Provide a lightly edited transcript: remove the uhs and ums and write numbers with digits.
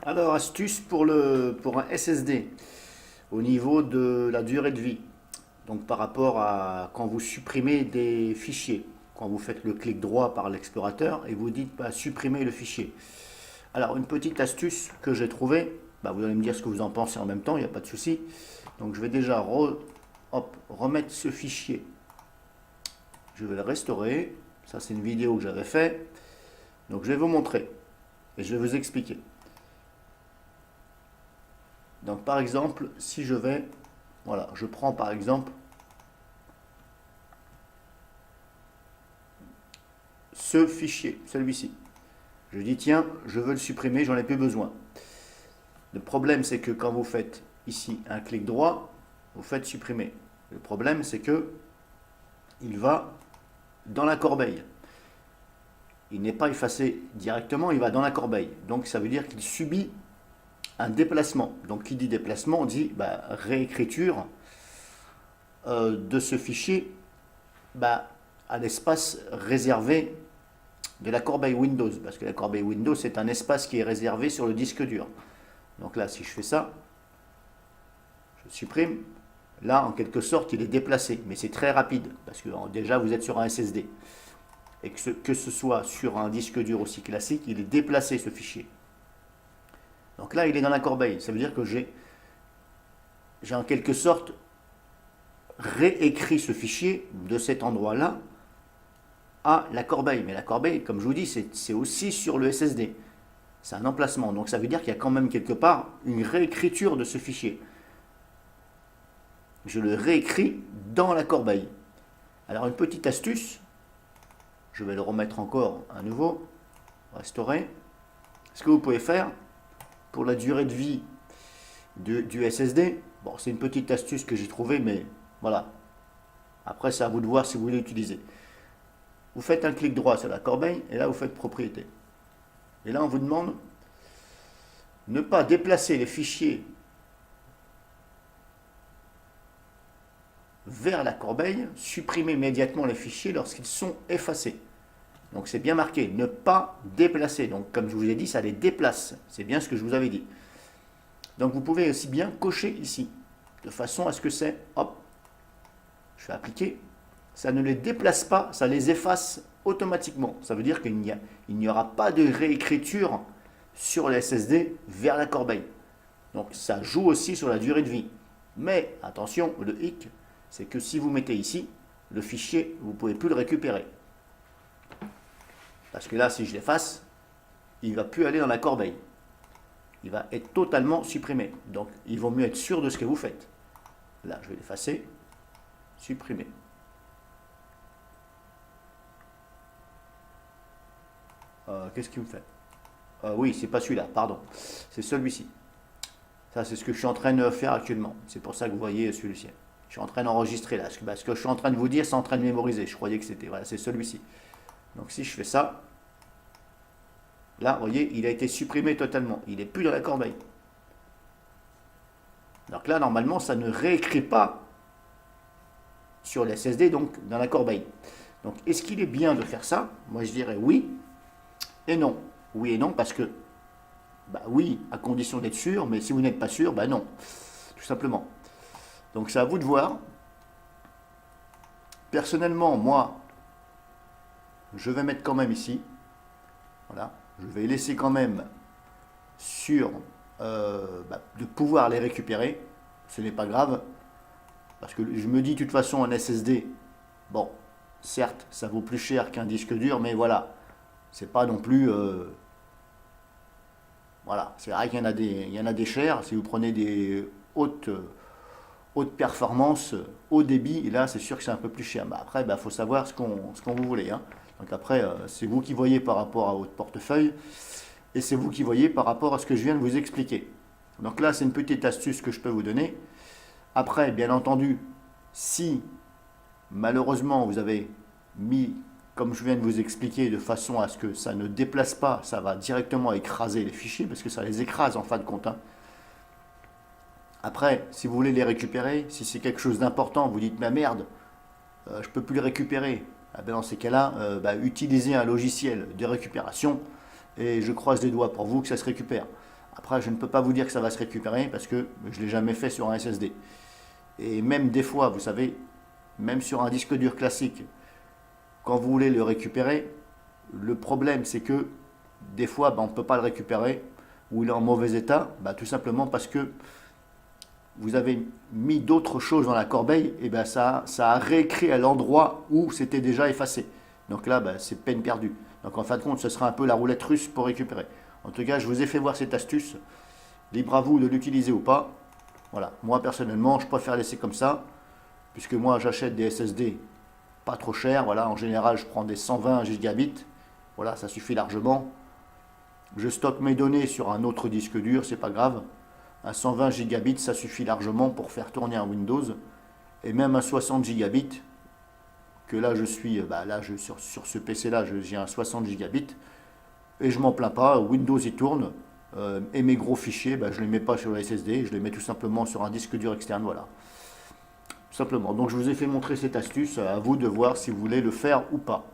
Alors, astuce pour un SSD au niveau de la durée de vie. Donc, par rapport à quand vous supprimez des fichiers, quand vous faites le clic droit par l'explorateur et vous dites bah, supprimer le fichier. Alors, une petite astuce que j'ai trouvée, bah, vous allez me dire ce que vous en pensez en même temps, il n'y a pas de souci. Donc, je vais déjà remettre ce fichier. Je vais le restaurer. Ça, c'est une vidéo que j'avais fait. Donc, je vais vous montrer et je vais vous expliquer. Donc par exemple, si je vais, voilà, je prends par exemple ce fichier, celui-ci. Je dis tiens, je veux le supprimer, j'en ai plus besoin. Le problème c'est que quand vous faites ici un clic droit, vous faites supprimer. Le problème c'est que il va dans la corbeille. Il n'est pas effacé directement, il va dans la corbeille. Donc ça veut dire qu'il subit un déplacement. Donc qui dit déplacement, on dit bah, réécriture de ce fichier bah, à l'espace réservé de la corbeille Windows. Parce que la corbeille Windows, c'est un espace qui est réservé sur le disque dur. Donc là, si je fais ça, je supprime. Là, en quelque sorte, il est déplacé. Mais c'est très rapide. Parce que déjà, vous êtes sur un SSD. Et que ce soit sur un disque dur aussi classique, il est déplacé, ce fichier. Donc là, il est dans la corbeille. Ça veut dire que j'ai en quelque sorte réécrit ce fichier de cet endroit-là à la corbeille. Mais la corbeille, comme je vous dis, c'est aussi sur le SSD. C'est un emplacement. Donc ça veut dire qu'il y a quand même quelque part une réécriture de ce fichier. Je le réécris dans la corbeille. Alors une petite astuce, je vais le remettre encore à nouveau, restaurer. Ce que vous pouvez faire pour la durée de vie du SSD, bon c'est une petite astuce que j'ai trouvée, mais voilà. Après c'est à vous de voir si vous voulez l'utiliser. Vous faites un clic droit sur la corbeille et là vous faites propriété. Et là on vous demande ne pas déplacer les fichiers vers la corbeille, supprimer immédiatement les fichiers lorsqu'ils sont effacés. Donc c'est bien marqué, ne pas déplacer. Donc comme je vous ai dit, ça les déplace. C'est bien ce que je vous avais dit. Donc vous pouvez aussi bien cocher ici, de façon à ce que c'est, hop, je fais appliquer, ça ne les déplace pas, ça les efface automatiquement. Ça veut dire qu'il n'y aura pas de réécriture sur le SSD vers la corbeille. Donc ça joue aussi sur la durée de vie. Mais attention, le hic, c'est que si vous mettez ici, le fichier, vous ne pouvez plus le récupérer. Parce que là, si je l'efface, il ne va plus aller dans la corbeille. Il va être totalement supprimé. Donc il vaut mieux être sûr de ce que vous faites. Là, je vais l'effacer, supprimer. Qu'est-ce qu'il me fait? Oui, c'est pas celui-là, pardon. C'est celui-ci. Ça, c'est ce que je suis en train de faire actuellement. C'est pour ça que vous voyez celui-ci. Je suis en train d'enregistrer là. Ce que je suis en train de vous dire, c'est en train de mémoriser. Je croyais que c'était. Voilà, c'est celui-ci. Donc si je fais ça, là, vous voyez, il a été supprimé totalement. Il n'est plus dans la corbeille. Donc là, normalement, ça ne réécrit pas sur le SSD, donc dans la corbeille. Donc, est-ce qu'il est bien de faire ça? Moi, je dirais oui et non. Oui et non, parce que, bah oui, à condition d'être sûr, mais si vous n'êtes pas sûr, bah non, tout simplement. Donc, c'est à vous de voir. Personnellement, moi, je vais mettre quand même ici. Voilà. Je vais laisser quand même sur de pouvoir les récupérer. Ce n'est pas grave. Parce que je me dis, de toute façon, un SSD, bon, certes, ça vaut plus cher qu'un disque dur, mais voilà. C'est pas non plus. Voilà. C'est vrai qu'il y en a des chers. Si vous prenez des haute performance, haut débit, et là, c'est sûr que c'est un peu plus cher. Bah, après, il faut savoir ce qu'on vous voulez. Hein. Donc après, c'est vous qui voyez par rapport à votre portefeuille et c'est vous qui voyez par rapport à ce que je viens de vous expliquer. Donc là, c'est une petite astuce que je peux vous donner. Après, bien entendu, si malheureusement vous avez mis, comme je viens de vous expliquer, de façon à ce que ça ne déplace pas, ça va directement écraser les fichiers parce que ça les écrase en fin de compte. Hein. Après, si vous voulez les récupérer, si c'est quelque chose d'important, vous dites, mais merde, je ne peux plus les récupérer. Ah ben dans ces cas-là, utilisez un logiciel de récupération et je croise les doigts pour vous que ça se récupère. Après, je ne peux pas vous dire que ça va se récupérer parce que je ne l'ai jamais fait sur un SSD. Et même des fois, vous savez, même sur un disque dur classique, quand vous voulez le récupérer, le problème c'est que des fois on ne peut pas le récupérer ou il est en mauvais état, tout simplement parce que vous avez mis d'autres choses dans la corbeille et ça a réécrit à l'endroit où c'était déjà effacé. Donc là, c'est peine perdue. Donc en fin de compte, ce sera un peu la roulette russe pour récupérer. En tout cas, je vous ai fait voir cette astuce. Libre à vous de l'utiliser ou pas. Voilà, moi personnellement, je préfère laisser comme ça, puisque moi j'achète des SSD pas trop chers. Voilà, en général, je prends des 120 gigabits. Voilà, ça suffit largement. Je stocke mes données sur un autre disque dur, c'est pas grave. Un 120 gigabits, ça suffit largement pour faire tourner un Windows. Et même un 60 gigabits, que là je suis, sur ce PC là, j'ai un 60 gigabits. Et je m'en plains pas, Windows il tourne. Et mes gros fichiers, je ne les mets pas sur le SSD, je les mets tout simplement sur un disque dur externe, voilà. Tout simplement. Donc je vous ai fait montrer cette astuce, à vous de voir si vous voulez le faire ou pas.